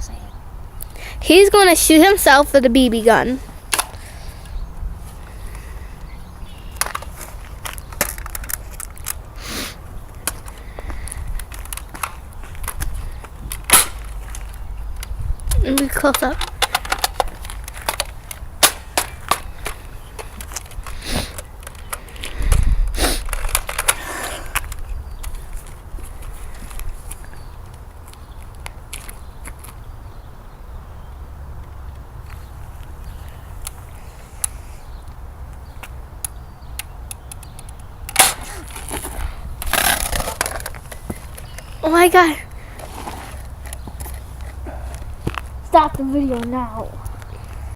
say it. He's gonna shoot himself with a BB gun. Let me close up. Oh my god. Stop the video now.